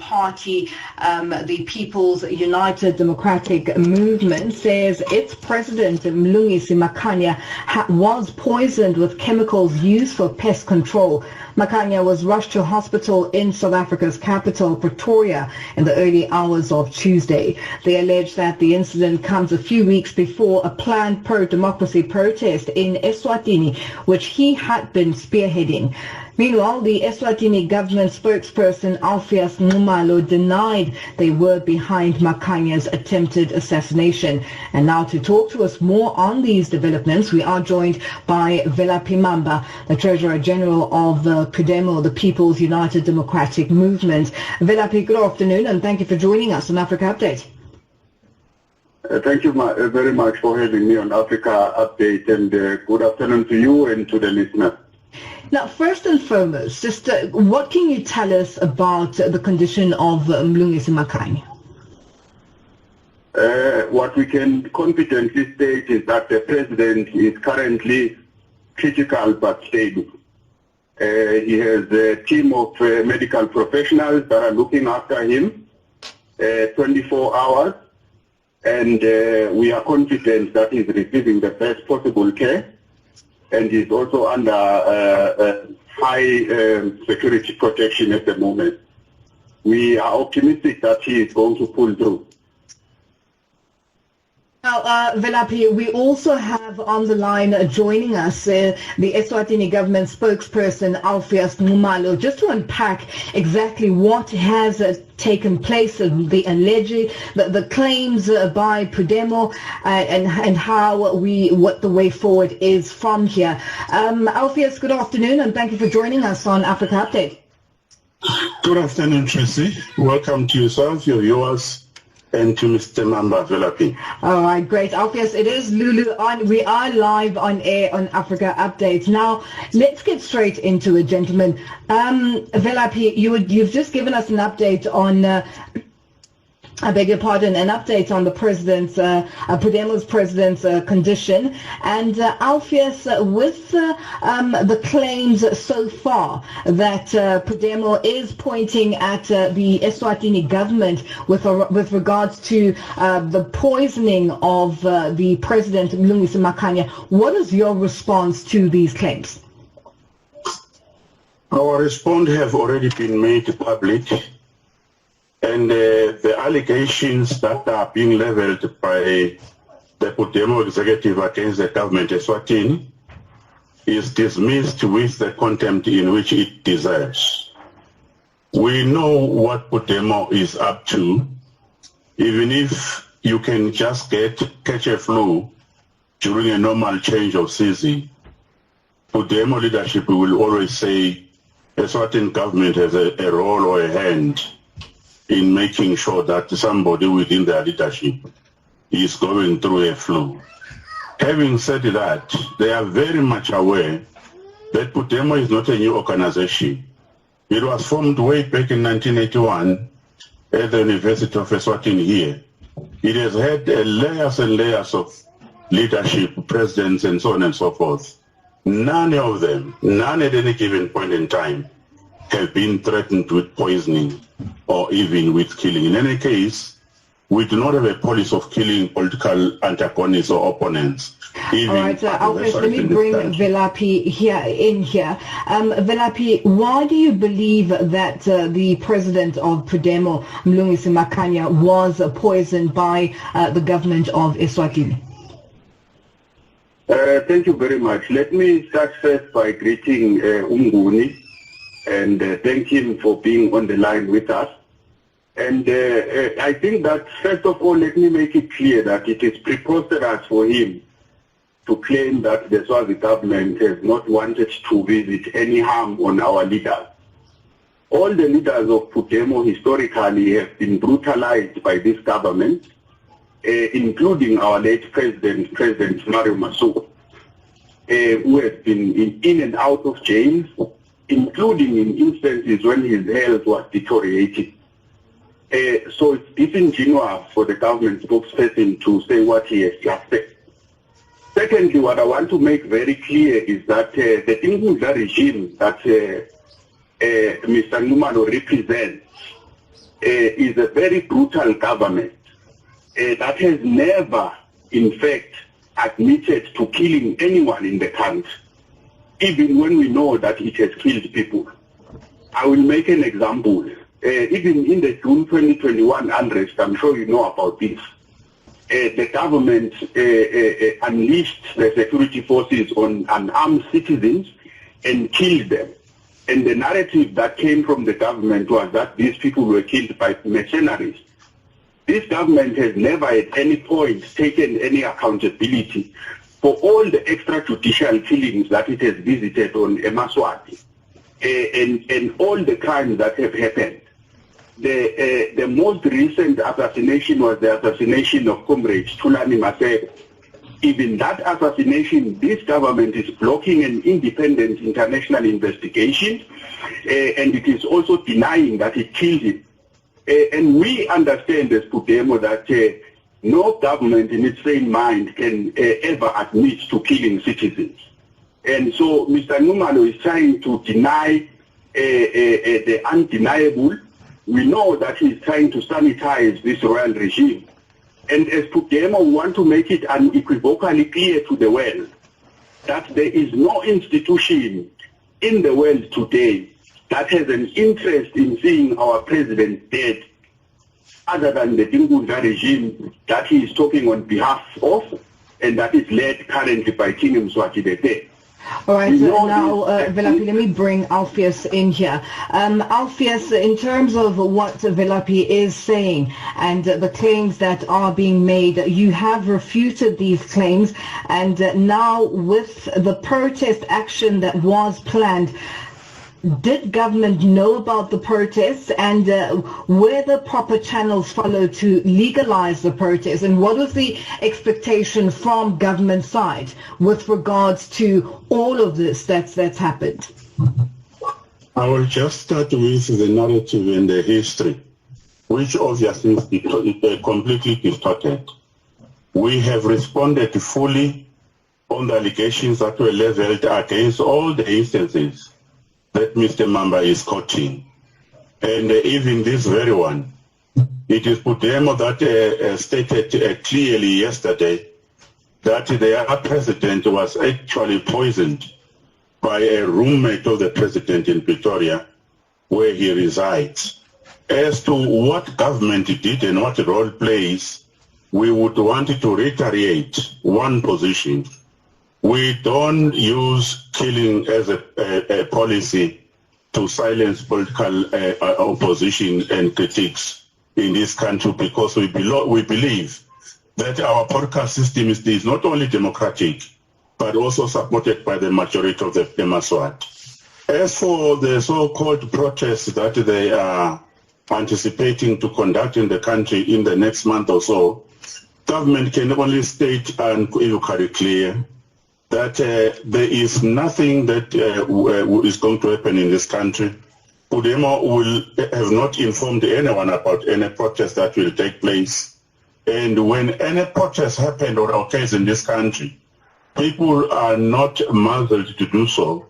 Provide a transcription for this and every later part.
party, the People's United Democratic Movement, says its president, Mlungisi Makhanya, was poisoned with chemicals used for pest control. Makhanya was rushed to hospital in South Africa's capital, Pretoria, in the early hours of Tuesday. They allege that the incident comes a few weeks before a planned pro-democracy protest in Eswatini, which he had been spearheading. Meanwhile, the Eswatini government spokesperson Alpheus Nxumalo denied they were behind Makhanya's attempted assassination. And now to talk to us more on these developments, we are joined by Velaphi Mamba, the Treasurer General of PUDEMO, the People's United Democratic Movement. Velaphi, good afternoon, and thank you for joining us on Africa Update. Thank you very much for having me on Africa Update, and good afternoon to you and to the listeners. Now, first and foremost, just what can you tell us about the condition of Mlungisi Makhanya? What we can confidently state is that the president is currently critical but stable. He has a team of medical professionals that are looking after him 24 hours, and we are confident that he's receiving the best possible care, and is also under high security protection at the moment. We are optimistic that he is going to pull through. Now, Velaphi, we also have on the line joining us the Eswatini government spokesperson Alpheus Nxumalo, just to unpack exactly what has taken place, the claims by PUDEMO, and how what the way forward is from here. Alpheus, good afternoon, and thank you for joining us on Africa Update. Good afternoon, Tracy. Welcome to yourself, your viewers, and to Mr. Mamba, Velaphi. All right, great. Obvious, it is Lulu on. We are live on air on Africa Updates. Now, let's get straight into it, gentlemen. Velaphi, you've just given us an update on I beg your pardon, an update on the president's, PUDEMO's president's condition. And Alpheus, with the claims so far that PUDEMO is pointing at the Eswatini government with regards to the poisoning of the president, Mlungisi Makhanya, what is your response to these claims? Our response have already been made public. And the allegations that are being leveled by the PUDEMO executive against the government of Eswatini is dismissed with the contempt in which it deserves. We know what PUDEMO is up to. Even if you can just catch a flu during a normal change of season, PUDEMO leadership will always say the Eswatini government has a role or a hand in making sure that somebody within their leadership is going through a flu. Having said that, they are very much aware that PUDEMO is not a new organization. It was formed way back in 1981 at the University of Eswatini here. It has had layers and layers of leadership, presidents, and so on and so forth. None of them, none at any given point in time, have been threatened with poisoning or even with killing. In any case, we do not have a policy of killing political antagonists or opponents. All right, Alfred, let me bring Velaphi in here. Velaphi, why do you believe that the president of PUDEMO, Mlungisi Makhanya, was poisoned by the government of Eswatini? Thank you very much. Let me start first by greeting Umguni and thank him for being on the line with us. And I think that, first of all, let me make it clear that it is preposterous for him to claim that the Swazi government has not wanted to visit any harm on our leaders. All the leaders of PUDEMO historically have been brutalized by this government, including our late President Mario Masuku, who has been in and out of jail, including in instances when his health was deteriorating. So it's disingenuous for the government spokesperson to say what he has just said. Secondly, what I want to make very clear is that the Inkundla regime that Mr. Nxumalo represents is a very brutal government that has never, in fact, admitted to killing anyone in the country, even when we know that it has killed people. I will make an example. Even in the June 2021 unrest, I'm sure you know about this, the government unleashed the security forces on unarmed citizens and killed them. And the narrative that came from the government was that these people were killed by mercenaries. This government has never at any point taken any accountability for all the extrajudicial killings that it has visited on Emaswati and all the crimes that have happened. The most recent assassination was the assassination of Comrade Thulani Maseko. Even that assassination, this government is blocking an independent international investigation, and it is also denying that it killed him. And we understand as Pudemo that no government in its sane mind can ever admit to killing citizens. And so Mr. Numalo is trying to deny the undeniable. We know that he's trying to sanitize this royal regime. And as Pudemo, we want to make it unequivocally clear to the world that there is no institution in the world today that has an interest in seeing our president dead other than the Dingunda regime that he is talking on behalf of, and that is led currently by King Mswati Bete. All right, so now, Velaphi, let me bring Alpheus in here. Alpheus, in terms of what Velaphi is saying and the claims that are being made, you have refuted these claims, and now with the protest action that was planned, did government know about the protests, and were the proper channels followed to legalize the protests, and what was the expectation from government side with regards to all of this that's happened? I will just start with the narrative and the history, which obviously is completely distorted. We have responded fully on the allegations that were leveled against all the instances that Mr. Mamba is quoting. And even this very one, it is Pudemo that stated clearly yesterday that their president was actually poisoned by a roommate of the president in Pretoria, where he resides. As to what government did and what role plays, we would want to reiterate one position. We don't use killing as a policy to silence political opposition and critics in this country, because we believe that our political system is not only democratic, but also supported by the majority of the Maswat. As for the so-called protests that they are anticipating to conduct in the country in the next month or so, government can only state unequivocally clear that there is nothing that is going to happen in this country. Pudemo will have not informed anyone about any protest that will take place. And when any protest happens or occurs in this country, people are not muzzled to do so.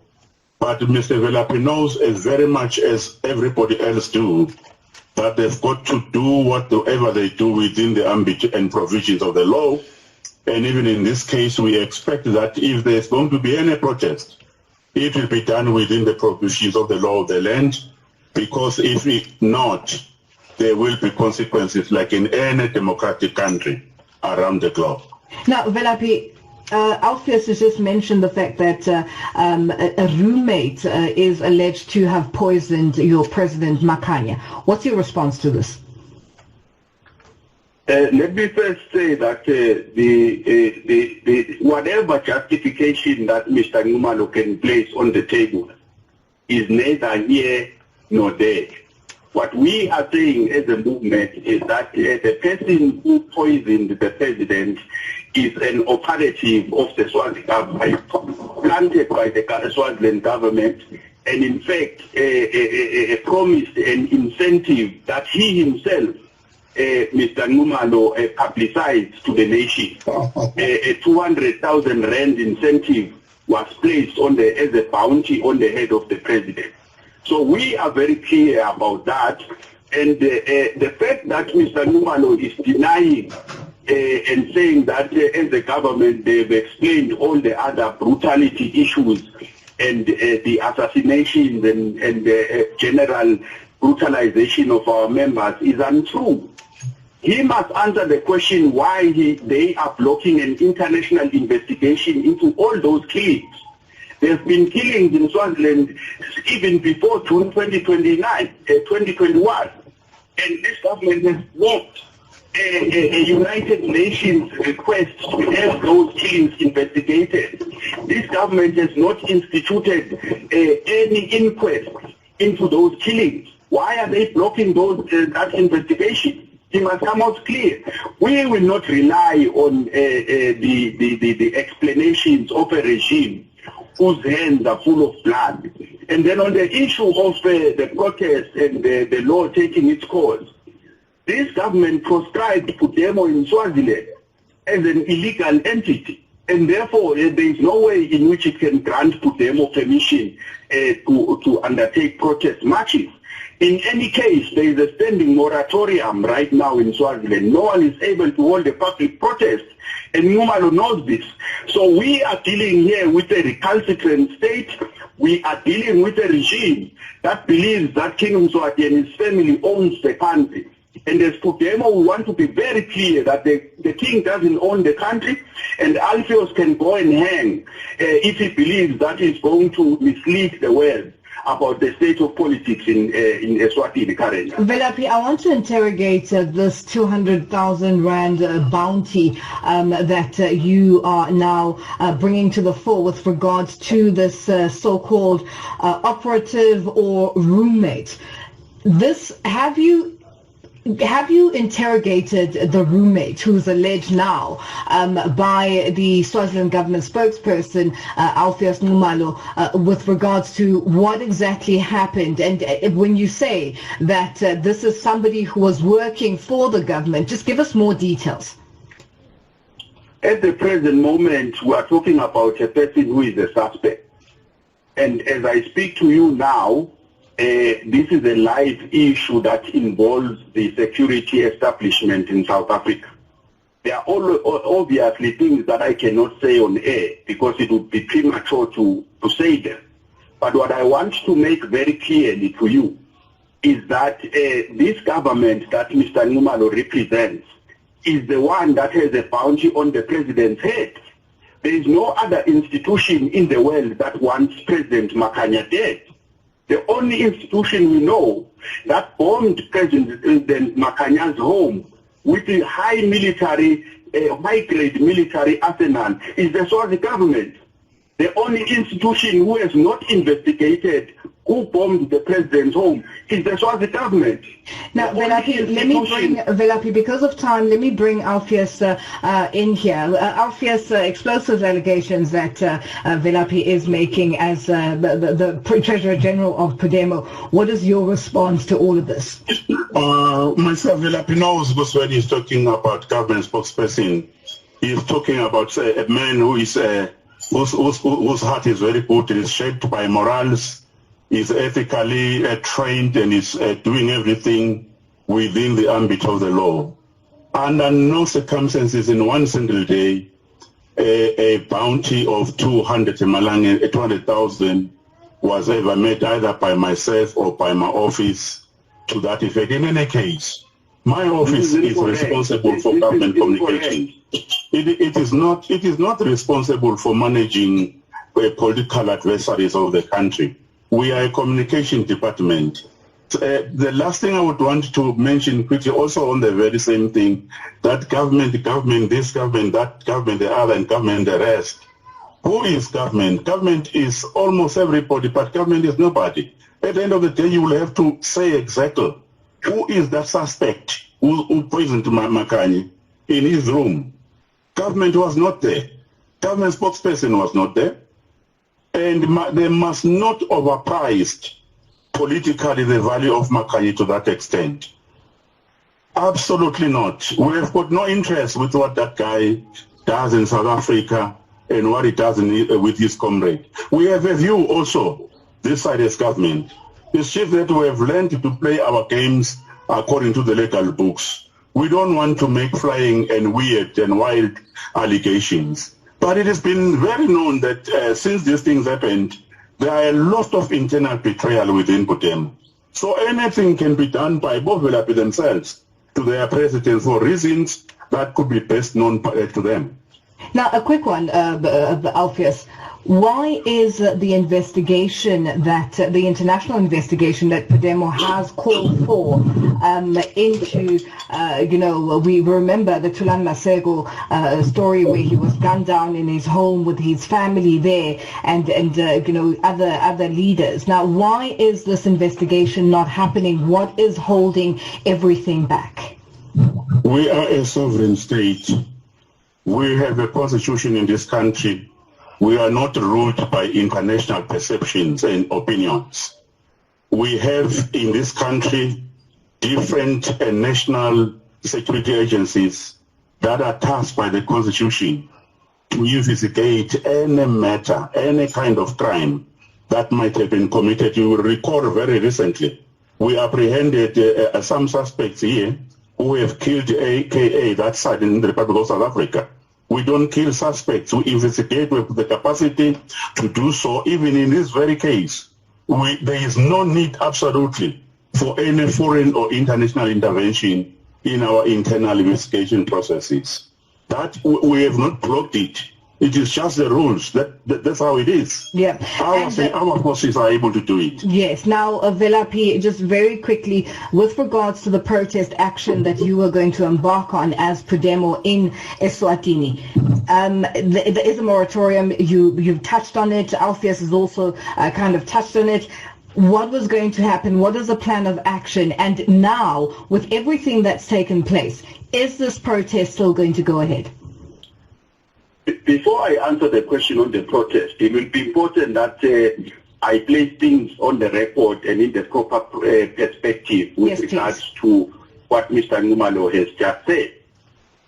But Mr. Velaphi knows as very much as everybody else do that they've got to do whatever they do within the ambit and provisions of the law. And even in this case, we expect that if there's going to be any protest, it will be done within the provisions of the law of the land, because if not, there will be consequences like in any democratic country around the globe. Now, Velaphi, Alpheus has just mentioned the fact that a roommate is alleged to have poisoned your president, Makanya. What's your response to this? Let me first say that the whatever justification that Mr. Numalo can place on the table is neither here nor there. What we are saying as a movement is that the person who poisoned the president is an operative of the Swaziland government, planted by the Swaziland government, and in fact promised an incentive that he himself, Mr. Numalo, publicized to the nation. A 200,000 rand incentive was placed as a bounty on the head of the president. So we are very clear about that. And the fact that Mr. Numalo is denying and saying that as the government they've explained all the other brutality issues and the assassinations and the general brutalization of our members is untrue. He must answer the question why they are blocking an international investigation into all those killings. There's been killings in Swaziland even before June 2021. And this government has blocked a United Nations request to have those killings investigated. This government has not instituted any inquest into those killings. Why are they blocking that investigation? It must come out clear. We will not rely on the explanations of a regime whose hands are full of blood. And then on the issue of the protest and the law taking its course, this government proscribed Pudemo in Swaziland as an illegal entity. And therefore, there is no way in which it can grant Pudemo permission to undertake protest marches. In any case, there is a standing moratorium right now in Swaziland. No one is able to hold a public protest, and Numalo knows this. So we are dealing here with a recalcitrant state. We are dealing with a regime that believes that King Mswati and his family owns the country. And as Pudemo, we want to be very clear that the king doesn't own the country, and Alpheus can go and hang if he believes that he's going to mislead the world about the state of politics in Eswatini currently. Velaphi, I want to interrogate this 200,000 Rand bounty that you are now bringing to the fore with regards to this so-called operative or roommate. Have you interrogated the roommate who's alleged now by the Swaziland government spokesperson, Alpheus Numalo, with regards to what exactly happened? And when you say that this is somebody who was working for the government, just give us more details. At the present moment, we are talking about a person who is a suspect. And as I speak to you now, this is a live issue that involves the security establishment in South Africa. There are obviously things that I cannot say on air because it would be premature to say them. But what I want to make very clearly to you is that this government that Mr. Numalo represents is the one that has a bounty on the president's head. There is no other institution in the world that wants President Makhanya dead. The only institution we know that bombed President Makhanya's home with a high-grade military arsenal is the Swazi government. The only institution who has not investigated who bombed the president's home is the Swazi government. Now, Velaphi, because of time, let me bring Alpheus in here. Alpheus, explosive allegations that Velaphi is making as the Treasurer General of Pudemo. What is your response to all of this? Myself, Velaphi knows because when he's talking about government spokesperson, he's talking about a man who is whose heart is very good, is shaped by morals, is ethically trained, and is doing everything within the ambit of the law. Under no circumstances in one single day, a bounty of 200,000 was ever made either by myself or by my office to that effect. In any case, my office is responsible for government communication. It is not responsible for managing political adversaries of the country. We are a communication department. The last thing I would want to mention quickly, also on the very same thing, that government, this government, that government, the other, and government, the rest. Who is government? Government is almost everybody, but government is nobody. At the end of the day, you will have to say exactly who is that suspect who poisoned Makhanya in his room. Government was not there. Government spokesperson was not there. And they must not overprice politically the value of Makhanya to that extent. Absolutely not. We have got no interest with what that guy does in South Africa and what he does with his comrade. We have a view also, this side as government. It's just that we have learned to play our games according to the legal books. We don't want to make flying and weird and wild allegations. But it has been very known that since these things happened, there are a lot of internal betrayal within Butemo. So anything can be done by both Velaphi themselves to their president for reasons that could be best known to them. Now, a quick one, Alpheus. Why is the investigation that, the international investigation that Butemo has called for into, we remember the Tulan Masego story where he was gunned down in his home with his family there and other leaders. Now, why is this investigation not happening? What is holding everything back? We are a sovereign state. We have a constitution in this country. We are not ruled by international perceptions and opinions. We have in this country different national security agencies that are tasked by the constitution to investigate any matter, any kind of crime that might have been committed. You will recall very recently, we apprehended some suspects here who have killed AKA, that side in the Republic of South Africa. We don't kill suspects. We investigate with the capacity to do so. Even in this very case, there is no need absolutely for any foreign or international intervention in our internal investigation processes. That we have not blocked it. It is just the rules. That's how it is. Yeah. Our forces are able to do it. Yes. Now, Velaphi, just very quickly, with regards to the protest action that you were going to embark on as Butemo in Eswatini, there is a moratorium. You've touched on it. Alpheus has also kind of touched on it. What was going to happen? What is the plan of action? And now, with everything that's taken place, is this protest still going to go ahead? Before I answer the question on the protest, it will be important that I place things on the record and in the proper perspective with regards to what Mr. Nxumalo has just said.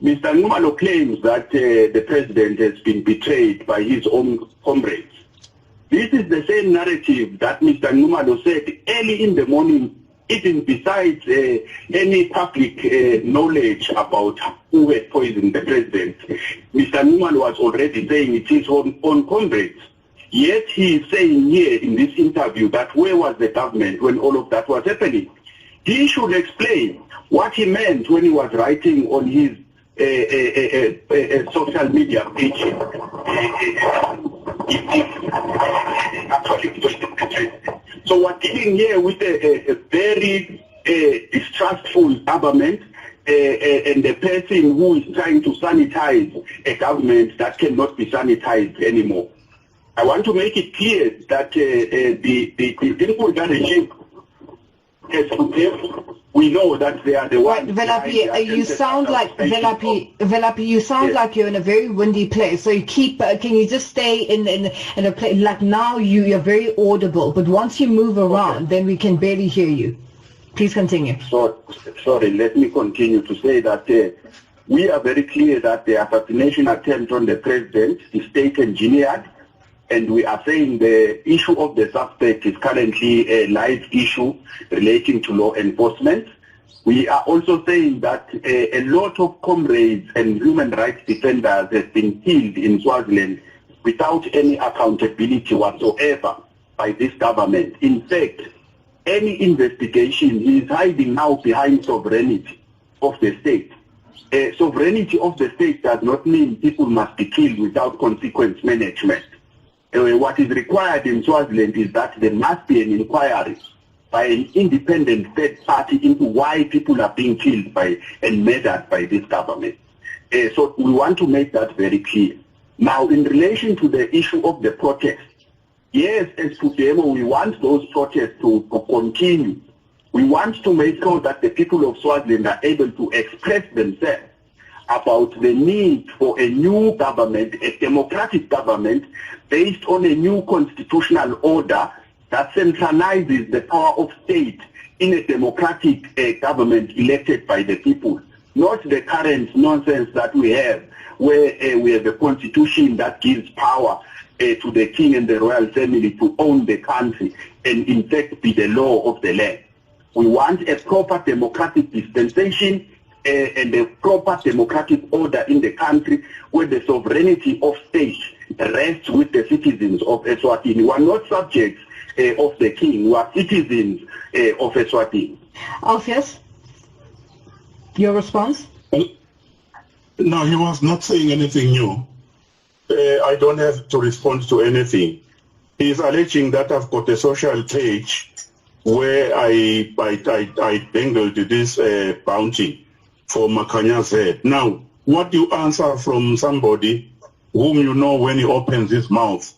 Mr. Nxumalo claims that the president has been betrayed by his own comrades. This is the same narrative that Mr. Nxumalo said early in the morning, even besides any public knowledge about who had poisoned the president. Mr. Nxumalo was already saying it is his own comrades. Yet he is saying here in this interview that where was the government when all of that was happening? He should explain what he meant when he was writing on his social media page. So we're dealing here with a very distrustful government and a person who is trying to sanitize a government that cannot be sanitized anymore. I want to make it clear that the Dinkuda regime has we know that they are the ones. Velaphi, you sound like Velaphi. You sound like you're in a very windy place. So you keep. Can you just stay in a place like now? You're very audible, but once you move around, then we can barely hear you. Please continue. Sorry. Let me continue to say that we are very clear that the assassination attempt on the president is state engineered. And we are saying the issue of the suspect is currently a live issue relating to law enforcement. We are also saying that a lot of comrades and human rights defenders have been killed in Swaziland without any accountability whatsoever by this government. In fact, any investigation is hiding now behind sovereignty of the state. Sovereignty of the state does not mean people must be killed without consequence management. What is required in Swaziland is that there must be an inquiry by an independent third party into why people are being killed by and murdered by this government. So we want to make that very clear. Now, in relation to the issue of the protest, yes, as Butemo, we want those protests to continue. We want to make sure that the people of Swaziland are able to express themselves about the need for a new government, a democratic government, based on a new constitutional order that centralizes the power of state in a democratic government elected by the people, not the current nonsense that we have, where we have a constitution that gives power to the king and the royal family to own the country and in fact be the law of the land. We want a proper democratic dispensation and a proper democratic order in the country where the sovereignty of state rests with the citizens of Eswatini. We are not subjects of the king. We are citizens of Eswatini. Alpheus, your response? No, he was not saying anything new. I don't have to respond to anything. He is alleging that I've got a social page where I dangled this bounty for Makanya's head. Now, what do you answer from somebody whom you know when he opens his mouth,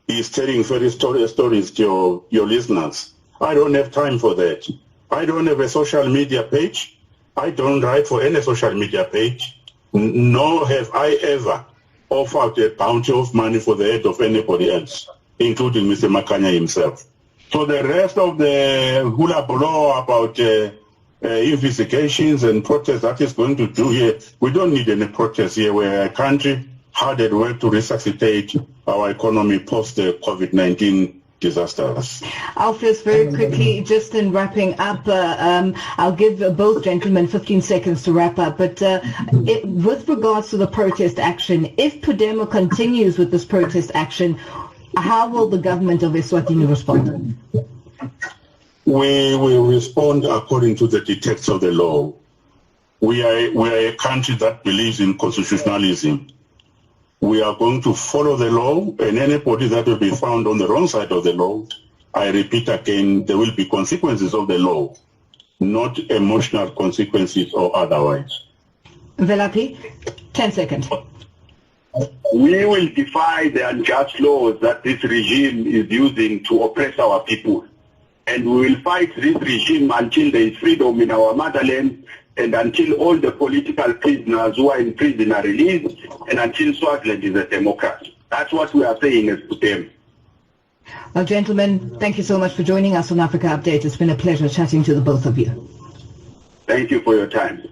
he's telling fairy stories to your listeners? I don't have time for that. I don't have a social media page. I don't write for any social media page. Nor have I ever offered a bounty of money for the head of anybody else, including Mr. Makanya himself. So the rest of the hula bolo about investigations and protests that is going to do here, we don't need any protests here. We're a country hard at work to resuscitate our economy post the COVID-19 disasters. Alpheus, very quickly, just in wrapping up, I'll give both gentlemen 15 seconds to wrap up, but with regards to the protest action, if Podemo continues with this protest action, how will the government of Eswatini respond? We will respond according to the dictates of the law. We are a country that believes in constitutionalism. We are going to follow the law, and anybody that will be found on the wrong side of the law, I repeat again, there will be consequences of the law, not emotional consequences or otherwise. Velaphi, 10 seconds. We will defy the unjust laws that this regime is using to oppress our people. And we will fight this regime until there is freedom in our motherland, and until all the political prisoners who are in prison are released, and until Swaziland is a democracy. That's what we are saying as to them. Well, gentlemen, thank you so much for joining us on Africa Update. It's been a pleasure chatting to the both of you. Thank you for your time.